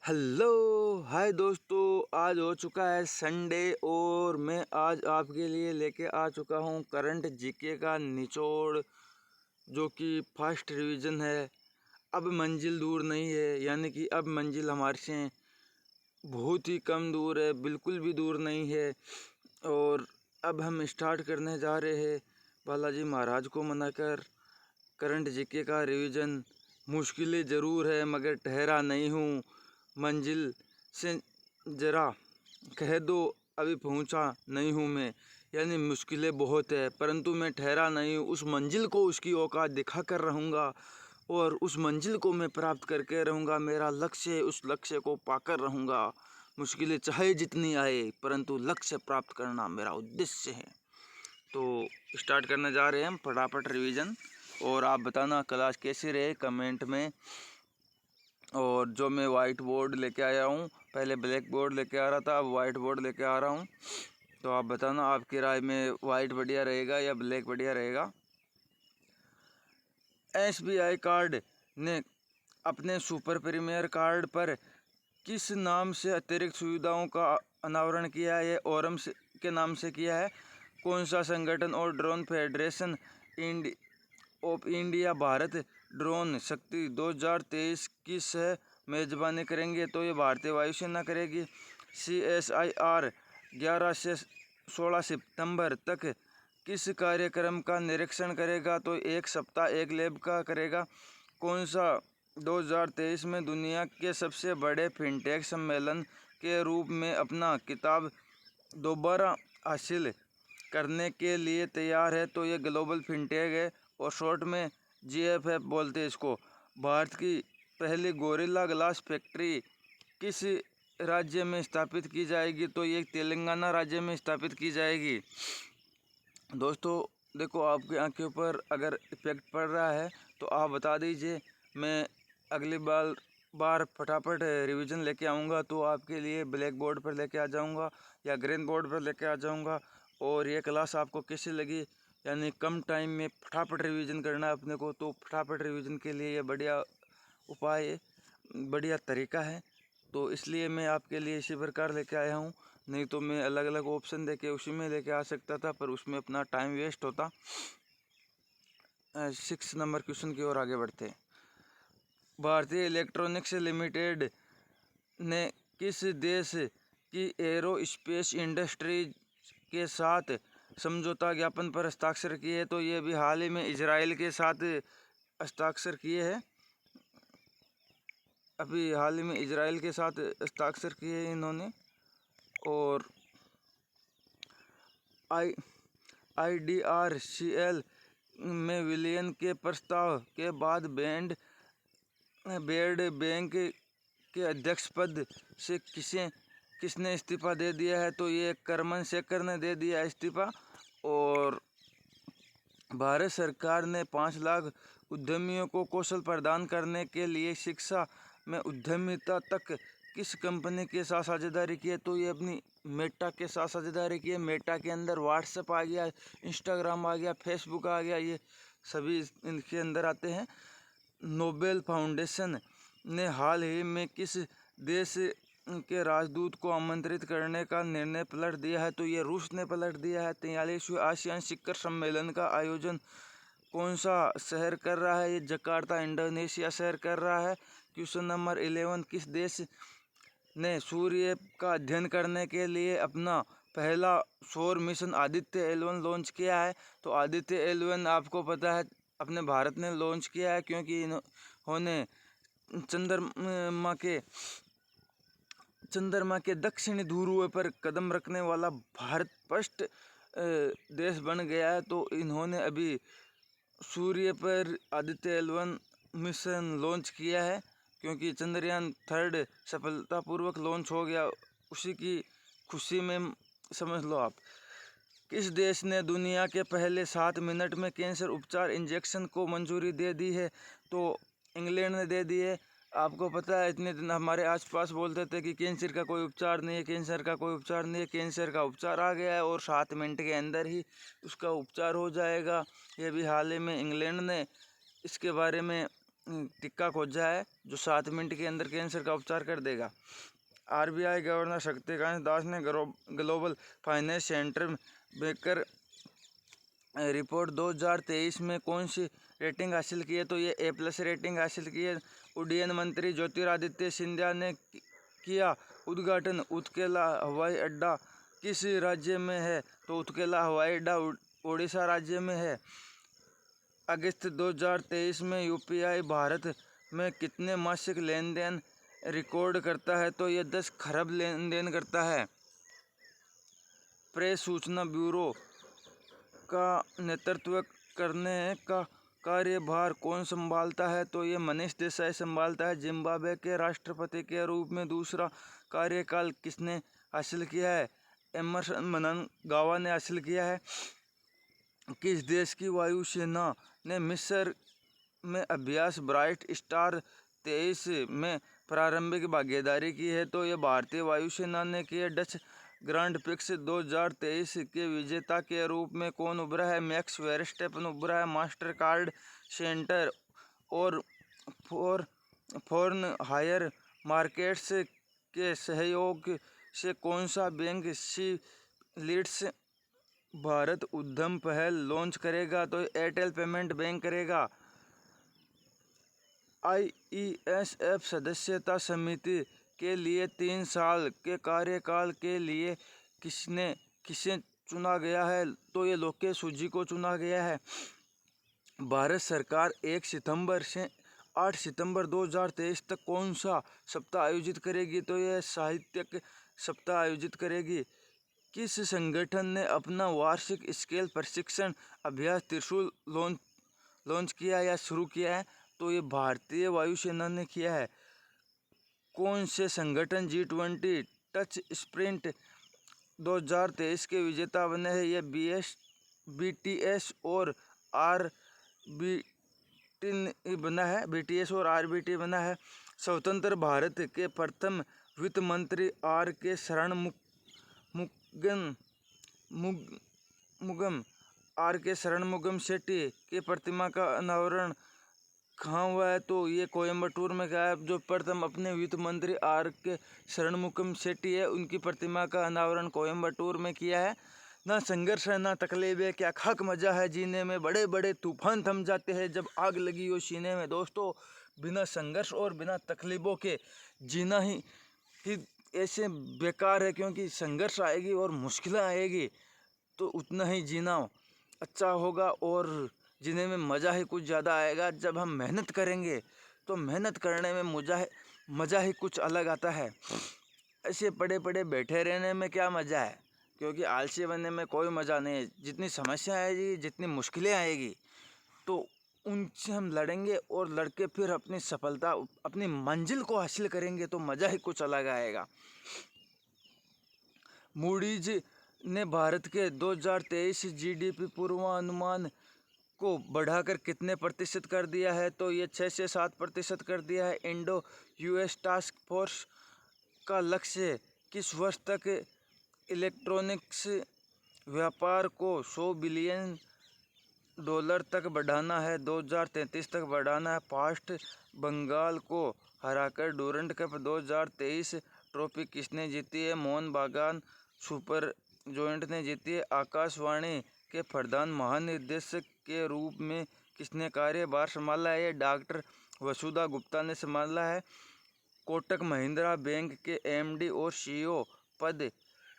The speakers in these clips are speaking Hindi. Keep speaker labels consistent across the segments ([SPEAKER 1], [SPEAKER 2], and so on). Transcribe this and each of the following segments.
[SPEAKER 1] हेलो हाय दोस्तों, आज हो चुका है संडे और मैं आज आपके लिए लेके आ चुका हूँ करंट जीके का निचोड़, जो कि फर्स्ट रिवीजन है। अब मंजिल दूर नहीं है, यानी कि अब मंजिल हमारे से बहुत ही कम दूर है, बिल्कुल भी दूर नहीं है। और अब हम स्टार्ट करने जा रहे हैं बालाजी महाराज को मनाकर करंट जीके का रिवीजन। मुश्किलें ज़रूर है मगर ठहरा नहीं हूँ मंजिल से, ज़रा कह दो अभी पहुँचा नहीं हूँ मैं। यानी मुश्किलें बहुत है परंतु मैं ठहरा नहीं हूँ, उस मंजिल को उसकी औकात दिखा कर रहूँगा और उस मंजिल को मैं प्राप्त करके रहूँगा। मेरा लक्ष्य है, उस लक्ष्य को पाकर रहूँगा। मुश्किलें चाहे जितनी आए परंतु लक्ष्य प्राप्त करना मेरा उद्देश्य है। तो स्टार्ट करने जा रहे हैं हम फटाफट रिवीजन। और आप बताना क्लास कैसी रहे कमेंट में। और जो मैं वाइट बोर्ड लेके आया हूँ, पहले ब्लैक बोर्ड लेके आ रहा था, अब वाइट बोर्ड लेके आ रहा हूँ। तो आप बताना आपकी राय में वाइट बढ़िया रहेगा या ब्लैक बढ़िया रहेगा। एसबीआई कार्ड ने अपने सुपर प्रीमियर कार्ड पर किस नाम से अतिरिक्त सुविधाओं का अनावरण किया है? ये ओरम के नाम से किया है। कौन सा संगठन और drone federation of India Bharat drone शक्ति 2023 की सह मेजबानी करेंगे? तो ये भारतीय वायुसेना करेगी। CSIR 11 से 16 सितंबर तक किस कार्यक्रम का निरीक्षण करेगा? तो एक सप्ताह एक लैब का करेगा। कौन सा 2023 में दुनिया के सबसे बड़े फिनटेक सम्मेलन के रूप में अपना खिताब दोबारा हासिल करने के लिए तैयार है? तो ये ग्लोबल फिनटेक है और शॉर्ट में GFF बोलते हैं इसको। भारत की पहली गोरिल्ला ग्लास फैक्ट्री किस राज्य में स्थापित की जाएगी? तो ये तेलंगाना राज्य में स्थापित की जाएगी। दोस्तों देखो, आपकी आंखों पर अगर इफेक्ट पड़ रहा है तो आप बता दीजिए, मैं अगली बार फटाफट रिवीजन लेके आऊँगा तो आपके लिए ब्लैक बोर्ड पर लेके आ जाऊँगा या ग्रीन बोर्ड पर लेके आ जाऊँगा। और ये क्लास आपको कैसी लगी? यानी कम टाइम में फटाफट रिवीजन करना है अपने को, तो फटाफट रिवीजन के लिए ये बढ़िया उपाय है, बढ़िया तरीका है। तो इसलिए मैं आपके लिए इसी प्रकार लेके आया हूँ। नहीं तो मैं अलग अलग ऑप्शन देके उसी में लेके आ सकता था, पर उसमें अपना टाइम वेस्ट होता। 6 नंबर क्वेश्चन की ओर आगे बढ़ते हैं। भारतीय इलेक्ट्रॉनिक्स लिमिटेड ने किस देश की एरोस्पेस इंडस्ट्री के साथ समझौता ज्ञापन पर हस्ताक्षर किए? तो ये भी हाल ही में इजराइल के साथ हस्ताक्षर किए हैं। अभी हाल ही में इजराइल के साथ हस्ताक्षर किए हैं इन्होंने। और IDRCL में विलयन के प्रस्ताव के बाद बेड बैंक के अध्यक्ष पद से किसने इस्तीफा दे दिया है? तो ये करमन शेखर ने दे दिया इस्तीफा। और भारत सरकार ने 5 लाख उद्यमियों को कौशल प्रदान करने के लिए शिक्षा में उद्यमिता तक किस कंपनी के साथ साझेदारी की है? तो ये अपनी मेटा के साथ साझेदारी की है। मेटा के अंदर व्हाट्सएप आ गया, इंस्टाग्राम आ गया, फेसबुक आ गया, ये सभी इनके अंदर आते हैं। नोबेल फाउंडेशन ने हाल ही में किस देश के राजदूत को आमंत्रित करने का निर्णय पलट दिया है? तो ये रूस ने पलट दिया है। 43वें आसियान शिखर सम्मेलन का आयोजन कौन सा शहर कर रहा है? ये जकार्ता इंडोनेशिया शहर कर रहा है। क्वेश्चन नंबर 11, किस देश ने सूर्य का अध्ययन करने के लिए अपना पहला सौर मिशन आदित्य L1 लॉन्च किया है? तो आदित्य L1 आपको पता है अपने भारत ने लॉन्च किया है, क्योंकि इन्होंने चंद्रमा के दक्षिणी ध्रुव पर कदम रखने वाला भारत फर्स्ट देश बन गया है। तो इन्होंने अभी सूर्य पर आदित्य L1 मिशन लॉन्च किया है, क्योंकि चंद्रयान 3 सफलतापूर्वक लॉन्च हो गया। उसी की खुशी में समझ लो आप। किस देश ने दुनिया के पहले 7 मिनट में कैंसर उपचार इंजेक्शन को मंजूरी दे दी है? तो इंग्लैंड ने दे दी है। आपको पता है इतने दिन हमारे आसपास बोलते थे कि कैंसर का कोई उपचार नहीं है, कैंसर का कोई उपचार नहीं है। कैंसर का उपचार आ गया है और 7 मिनट के अंदर ही उसका उपचार हो जाएगा। ये भी हाल ही में इंग्लैंड ने इसके बारे में टीका खोजा है जो 7 मिनट के अंदर कैंसर का उपचार कर देगा। आरबीआई गवर्नर शक्तिकांत दास ने global finance centre baker report 2023 में कौन सी रेटिंग हासिल की है, तो ये A+ रेटिंग हासिल की है। उड्डयन मंत्री ज्योतिरादित्य सिंधिया ने किया उद्घाटन। उत्केला हवाई अड्डा किस राज्य में है, तो उत्केला हवाई अड्डा उड़ीसा राज्य में है। अगस्त 2023 में यूपीआई भारत में कितने मासिक लेन देन रिकॉर्ड करता है, तो ये 10 खरब लेन देन करता है। प्रेस सूचना ब्यूरो का नेतृत्व करने का कार्यभार कौन संभालता है, तो ये मनीष देसाई संभालता है। जिम्बाब्वे के राष्ट्रपति के रूप में दूसरा कार्यकाल किसने हासिल किया है, एमरसन मनंगावा ने हासिल किया है। किस देश की वायुसेना ने मिस्र में अभ्यास ब्राइट स्टार 23 में प्रारंभिक भागीदारी की है, तो ये भारतीय वायुसेना ने की है। डच ग्रांड प्रिक्स 2023 के विजेता के रूप में कौन उभरा है, मैक्स वेरस्टेपन उभरा है। मास्टर कार्ड सेंटर और फॉरेन हायर मार्केट्स के सहयोग से कौन सा बैंक लीड्स भारत उद्यम पहल लॉन्च करेगा, तो एयरटेल पेमेंट बैंक करेगा। IESF सदस्यता समिति के लिए 3 साल के कार्यकाल के लिए किसे चुना गया है, तो ये लोकेश सूजी को चुना गया है। भारत सरकार 1 सितंबर से 8 सितंबर 2023 तक कौन सा सप्ताह आयोजित करेगी, तो यह साहित्यिक सप्ताह आयोजित करेगी। किस संगठन ने अपना वार्षिक स्केल प्रशिक्षण अभ्यास त्रिशूल लॉन्च किया या शुरू किया है, तो ये भारतीय वायुसेना ने किया है। कौन से संगठन G20 टच स्प्रिंट 2023 के विजेता बने हैं, ये BTS और RBT बना है। स्वतंत्र भारत के प्रथम वित्त मंत्री R.K. शरणमुगम शेट्टी की प्रतिमा का अनावरण कहाँ हुआ है, तो ये कोयम्बटूर में गया है। जो प्रथम अपने वित्त मंत्री R.K. शरणमुगम शेट्टी है, उनकी प्रतिमा का अनावरण कोयम्बटूर में किया है। ना संघर्ष है ना तकलीफ है, क्या खाक मजा है जीने में, बड़े बड़े तूफान थम जाते हैं जब आग लगी हो सीने में। दोस्तों, बिना संघर्ष और बिना तकलीफों के जीना ही ऐसे बेकार है, क्योंकि संघर्ष आएगी और मुश्किलें आएगी तो उतना ही जीना अच्छा होगा और जीने में मज़ा ही कुछ ज़्यादा आएगा। जब हम मेहनत करेंगे तो मेहनत करने में मज़ा ही कुछ अलग आता है। ऐसे पड़े पड़े बैठे रहने में क्या मज़ा है, क्योंकि आलसी बनने में कोई मज़ा नहीं है। जितनी समस्या आएगी, जितनी मुश्किलें आएगी, तो उनसे हम लड़ेंगे और लड़के फिर अपनी सफलता, अपनी मंजिल को हासिल करेंगे तो मज़ा ही कुछ अलग आएगा। मूडीज ने भारत के 2023 GDP पूर्वानुमान को बढ़ाकर कितने प्रतिशत कर दिया है, तो ये 6 से 7% कर दिया है। इंडो US टास्क फोर्स का लक्ष्य किस वर्ष तक इलेक्ट्रॉनिक्स व्यापार को $100 बिलियन तक बढ़ाना है, 2033 तक बढ़ाना है। फास्ट बंगाल को हराकर डूरंड कप 2023 ट्रॉफी किसने जीती है, मोहन बागान सुपर जॉइंट ने जीती है। आकाशवाणी के प्रधान महानिदेशक के रूप में किसने कार्यभार संभाला है, डॉक्टर वसुधा गुप्ता ने संभाला है। कोटक महिंद्रा बैंक के MD और CEO पद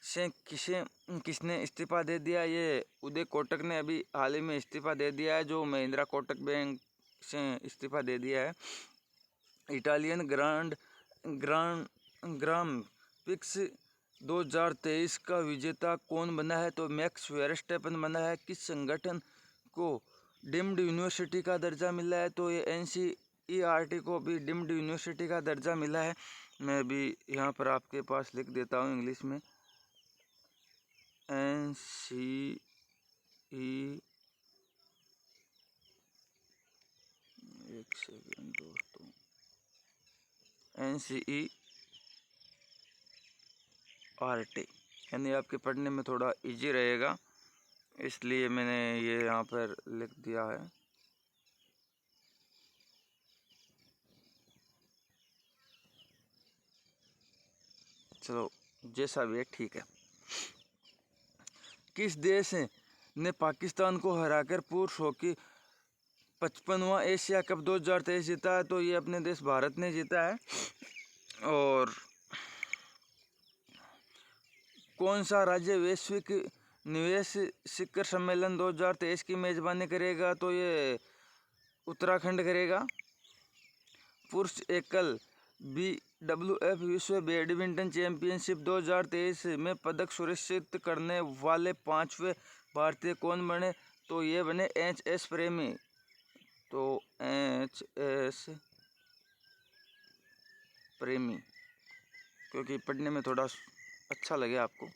[SPEAKER 1] से किसने इस्तीफा दे दिया, ये उदय कोटक ने अभी हाल ही में इस्तीफा दे दिया है, जो महिंद्रा कोटक बैंक से इस्तीफा दे दिया है। इटालियन ग्रांड प्रिक्स 2023 का विजेता कौन बना है, तो मैक्स वेरस्टेपन बना है। किस संगठन को डीम्ड यूनिवर्सिटी का दर्जा मिला है, तो ये NCERT को भी डीम्ड यूनिवर्सिटी का दर्जा मिला है। मैं भी यहाँ पर आपके पास लिख देता हूँ इंग्लिश में, NCE एक सेकेंड दोस्तों, NCERT, यानी आपके पढ़ने में थोड़ा इजी रहेगा, इसलिए मैंने ये यहाँ पर लिख दिया है। चलो जैसा भी है ठीक है। किस देश ने पाकिस्तान को हराकर पुरुष हॉकी 55वां एशिया कप 2023 जीता है? तो ये अपने देश भारत ने जीता है। और कौन सा राज्य वैश्विक निवेश शिखर सम्मेलन 2023 की मेजबानी करेगा? तो ये उत्तराखंड करेगा। पुरुष एकल BWF विश्व बैडमिंटन चैंपियनशिप 2023 में पदक सुनिश्चित करने वाले 5वें भारतीय कौन बने? तो ये बने HS प्रेमी। तो HS प्रेमी, क्योंकि पढ़ने में थोड़ा अच्छा लगे आपको।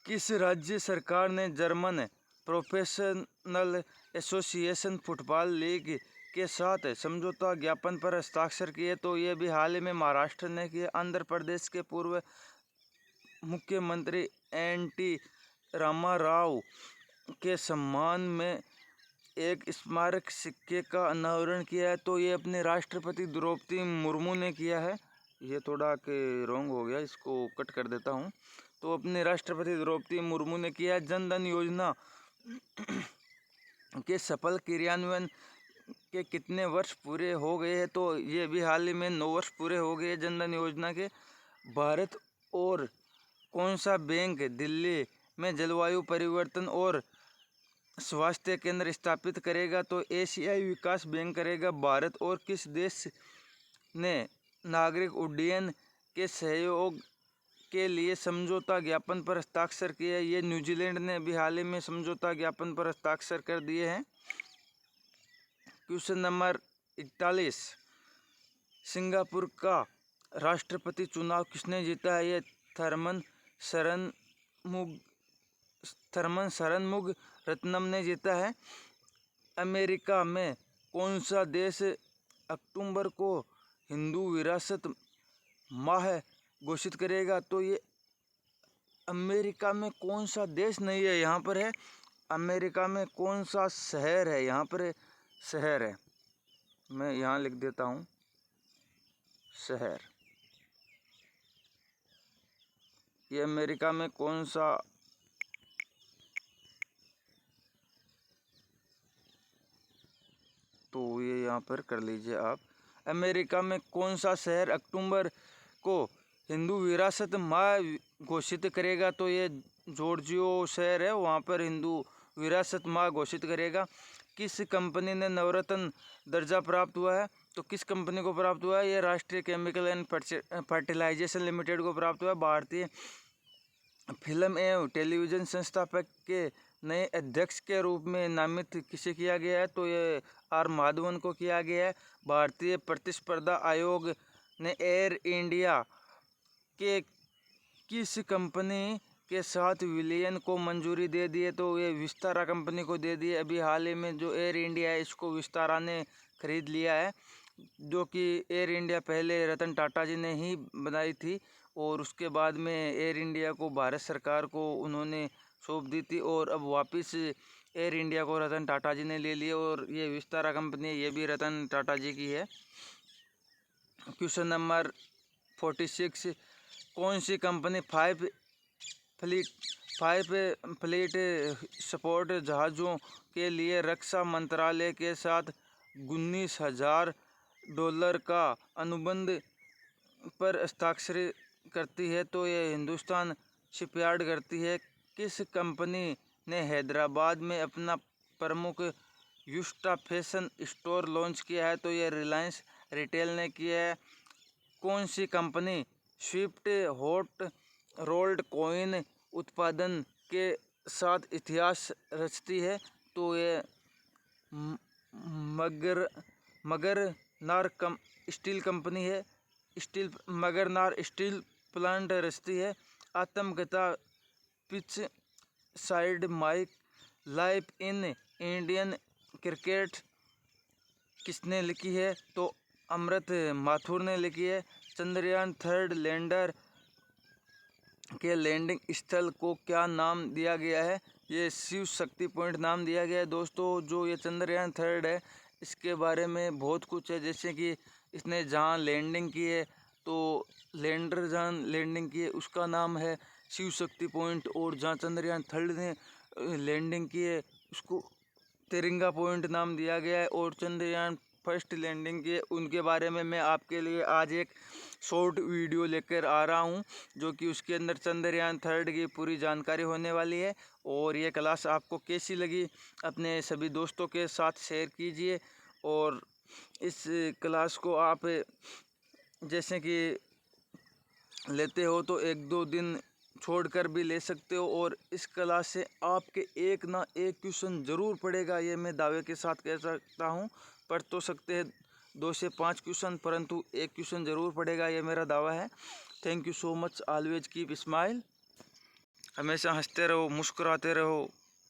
[SPEAKER 1] किस राज्य सरकार ने German professional association football league के साथ समझौता ज्ञापन पर हस्ताक्षर किए? तो ये भी हाल ही में महाराष्ट्र ने किए। आंध्र प्रदेश के पूर्व मुख्यमंत्री NT रामाराव के सम्मान में एक स्मारक सिक्के का अनावरण किया है। तो ये अपने राष्ट्रपति द्रौपदी मुर्मू ने किया है। ये थोड़ा के रॉन्ग हो गया, इसको कट कर देता हूँ। तो अपने राष्ट्रपति द्रौपदी मुर्मू ने किया। जन धन योजना के सफल क्रियान्वयन के कितने वर्ष पूरे हो गए हैं? तो ये भी हाल ही में 9 वर्ष पूरे हो गए जन धन योजना के। भारत और कौन सा बैंक दिल्ली में जलवायु परिवर्तन और स्वास्थ्य केंद्र स्थापित करेगा? तो एशियाई विकास बैंक करेगा। भारत और किस देश ने नागरिक उड्डयन के सहयोग के लिए समझौता ज्ञापन पर हस्ताक्षर किया? ये न्यूजीलैंड ने भी हाल ही में समझौता ज्ञापन पर हस्ताक्षर कर दिए हैं। क्वेश्चन नंबर 41, सिंगापुर का राष्ट्रपति चुनाव किसने जीता है? ये थर्मन शरणमुगरत्नम ने जीता है। अमेरिका में कौन सा देश अक्टूबर को हिंदू विरासत माह घोषित करेगा? तो ये अमेरिका में कौन सा देश नहीं है, यहाँ पर है अमेरिका में कौन सा शहर है, यहाँ पर शहर है। मैं यहाँ लिख देता हूँ शहर। ये अमेरिका में कौन सा तो ये यहाँ पर कर लीजिए आप। अमेरिका में कौन सा शहर अक्टूबर को हिंदू विरासत माह घोषित करेगा? तो ये जॉर्जियो शहर है, वहाँ पर हिंदू विरासत माह घोषित करेगा। किस कंपनी ने नवरत्न दर्जा प्राप्त हुआ है? तो किस कंपनी को प्राप्त हुआ है? ये राष्ट्रीय केमिकल एंड फर्टिलाइजेशन लिमिटेड को प्राप्त हुआ है। भारतीय फिल्म एवं टेलीविज़न संस्थापक के नए अध्यक्ष के रूप में नामित किसे किया गया है? तो ये R माधवन को किया गया है। भारतीय प्रतिस्पर्धा आयोग ने एयर इंडिया के किस कंपनी के साथ विलयन को मंजूरी दे दी है? तो ये विस्तारा कंपनी को दे दी है। अभी हाल ही में जो एयर इंडिया है इसको विस्तारा ने खरीद लिया है, जो कि एयर इंडिया पहले रतन टाटा जी ने ही बनाई थी और उसके बाद में एयर इंडिया को भारत सरकार को उन्होंने सौंप दी थी और अब वापस एयर इंडिया को रतन टाटा जी ने ले लिया और ये विस्तारा कंपनी ये भी रतन टाटा जी की है। क्वेश्चन नंबर 46, कौन सी कंपनी 5 फ्लीट सपोर्ट जहाज़ों के लिए रक्षा मंत्रालय के साथ $19,000 का अनुबंध पर हस्ताक्षर करती है? तो ये हिंदुस्तान शिपयार्ड करती है। किस कंपनी ने हैदराबाद में अपना प्रमुख युस्टा फैशन स्टोर लॉन्च किया है? तो ये रिलायंस रिटेल ने किया है। कौन सी company Swift hot rolled coin उत्पादन के साथ इतिहास रचती है? तो ये मगरनार स्टील कंपनी है। मगरनार स्टील प्लांट रचती है। आत्मकथा pitch side my life in Indian cricket किसने लिखी है? तो अमृत माथुर ने लिखी है। चंद्रयान 3 लैंडर के लैंडिंग स्थल को क्या नाम दिया गया है? ये शिव शक्ति पॉइंट नाम दिया गया है। दोस्तों जो ये चंद्रयान 3 है इसके बारे में बहुत कुछ है, जैसे कि इसने जहाँ लैंडिंग की है तो लैंडर जहाँ लैंडिंग की है उसका नाम है शिव शक्ति पॉइंट, और जहाँ चंद्रयान 3 ने लैंडिंग की है उसको तिरंगा पॉइंट नाम दिया गया है। और चंद्रयान 1 लैंडिंग की है उनके बारे में मैं आपके लिए आज एक शॉर्ट वीडियो लेकर आ रहा हूं, जो कि उसके अंदर चंद्रयान 3 की पूरी जानकारी होने वाली है। और ये क्लास आपको कैसी लगी अपने सभी दोस्तों के साथ शेयर कीजिए। और इस क्लास को आप जैसे कि लेते हो तो 1-2 दिन छोड़कर भी ले सकते हो, और इस क्लास से आपके एक ना एक क्वेश्चन ज़रूर पड़ेगा, ये मैं दावे के साथ कह सकता हूँ। पढ़ तो सकते हैं 2 से 5 क्वेश्चन, परंतु एक क्वेश्चन ज़रूर पड़ेगा, ये मेरा दावा है। Thank you so much. Always keep smile. हमेशा हंसते रहो, मुस्कुराते रहो।